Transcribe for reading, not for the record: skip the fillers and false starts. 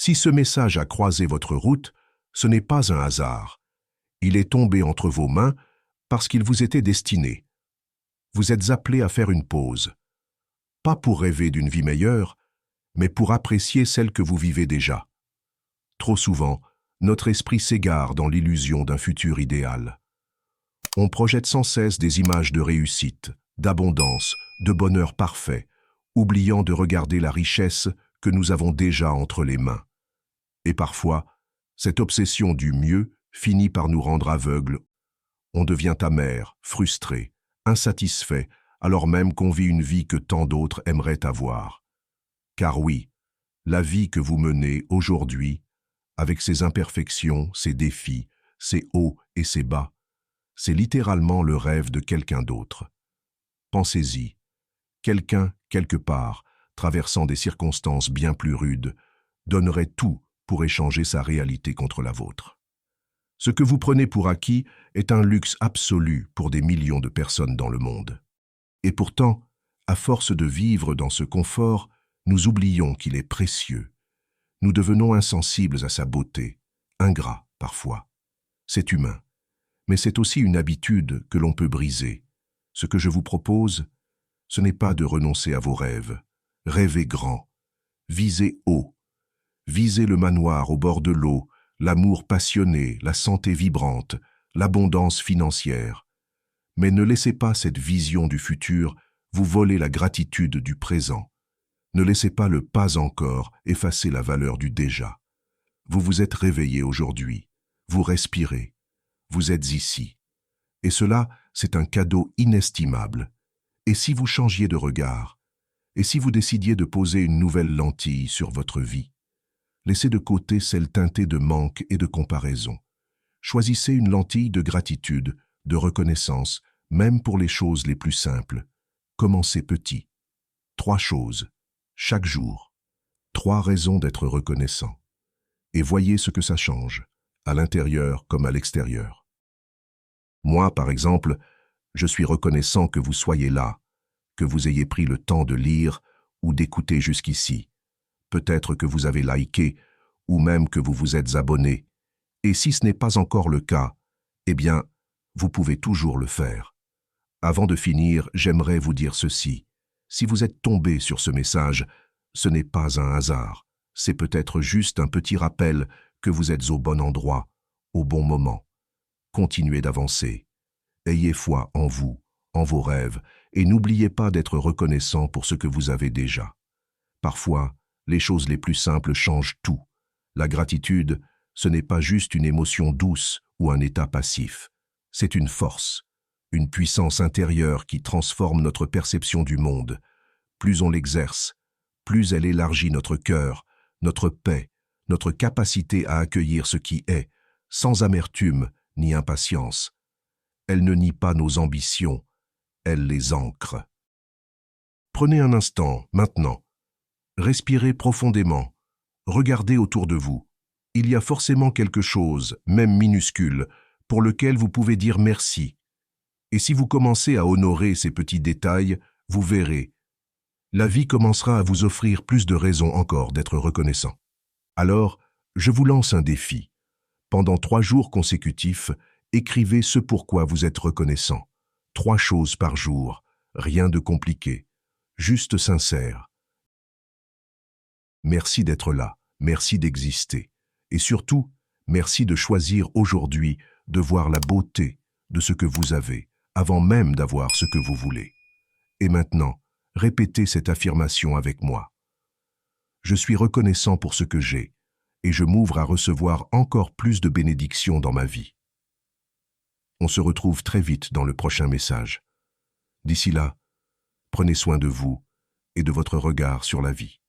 Si ce message a croisé votre route, ce n'est pas un hasard. Il est tombé entre vos mains parce qu'il vous était destiné. Vous êtes appelé à faire une pause. Pas pour rêver d'une vie meilleure, mais pour apprécier celle que vous vivez déjà. Trop souvent, notre esprit s'égare dans l'illusion d'un futur idéal. On projette sans cesse des images de réussite, d'abondance, de bonheur parfait, oubliant de regarder la richesse que nous avons déjà entre les mains. Et parfois, cette obsession du mieux finit par nous rendre aveugles. On devient amer, frustré, insatisfait, alors même qu'on vit une vie que tant d'autres aimeraient avoir. Car oui, la vie que vous menez aujourd'hui, avec ses imperfections, ses défis, ses hauts et ses bas, c'est littéralement le rêve de quelqu'un d'autre. Pensez-y, quelqu'un, quelque part, traversant des circonstances bien plus rudes, donnerait tout pour échanger sa réalité contre la vôtre. Ce que vous prenez pour acquis est un luxe absolu pour des millions de personnes dans le monde. Et pourtant, à force de vivre dans ce confort, nous oublions qu'il est précieux. Nous devenons insensibles à sa beauté, ingrats parfois. C'est humain, mais c'est aussi une habitude que l'on peut briser. Ce que je vous propose, ce n'est pas de renoncer à vos rêves. Rêvez grand, visez haut, visez le manoir au bord de l'eau, l'amour passionné, la santé vibrante, l'abondance financière. Mais ne laissez pas cette vision du futur vous voler la gratitude du présent. Ne laissez pas le pas encore effacer la valeur du déjà. Vous vous êtes réveillé aujourd'hui, vous respirez, vous êtes ici. Et cela, c'est un cadeau inestimable. Et si vous changiez de regard? Et si vous décidiez de poser une nouvelle lentille sur votre vie? Laissez de côté celle teintée de manque et de comparaison. Choisissez une lentille de gratitude, de reconnaissance, même pour les choses les plus simples. Commencez petit. 3 choses, chaque jour. 3 raisons d'être reconnaissant. Et voyez ce que ça change, à l'intérieur comme à l'extérieur. Moi, par exemple, je suis reconnaissant que vous soyez là, que vous ayez pris le temps de lire ou d'écouter jusqu'ici. Peut-être que vous avez liké ou même que vous vous êtes abonné. Et si ce n'est pas encore le cas, eh bien, vous pouvez toujours le faire. Avant de finir, j'aimerais vous dire ceci. Si vous êtes tombé sur ce message, ce n'est pas un hasard. C'est peut-être juste un petit rappel que vous êtes au bon endroit, au bon moment. Continuez d'avancer. Ayez foi en vous, en vos rêves, et n'oubliez pas d'être reconnaissant pour ce que vous avez déjà. Parfois, les choses les plus simples changent tout. La gratitude, ce n'est pas juste une émotion douce ou un état passif. C'est une force, une puissance intérieure qui transforme notre perception du monde. Plus on l'exerce, plus elle élargit notre cœur, notre paix, notre capacité à accueillir ce qui est, sans amertume ni impatience. Elle ne nie pas nos ambitions, elle les ancre. Prenez un instant, maintenant. Respirez profondément. Regardez autour de vous. Il y a forcément quelque chose, même minuscule, pour lequel vous pouvez dire merci. Et si vous commencez à honorer ces petits détails, vous verrez. La vie commencera à vous offrir plus de raisons encore d'être reconnaissant. Alors, je vous lance un défi. Pendant 3 jours consécutifs, écrivez ce pourquoi vous êtes reconnaissant. 3 choses par jour, rien de compliqué, juste sincère. Merci d'être là, merci d'exister. Et surtout, merci de choisir aujourd'hui de voir la beauté de ce que vous avez, avant même d'avoir ce que vous voulez. Et maintenant, répétez cette affirmation avec moi. Je suis reconnaissant pour ce que j'ai, et je m'ouvre à recevoir encore plus de bénédictions dans ma vie. On se retrouve très vite dans le prochain message. D'ici là, prenez soin de vous et de votre regard sur la vie.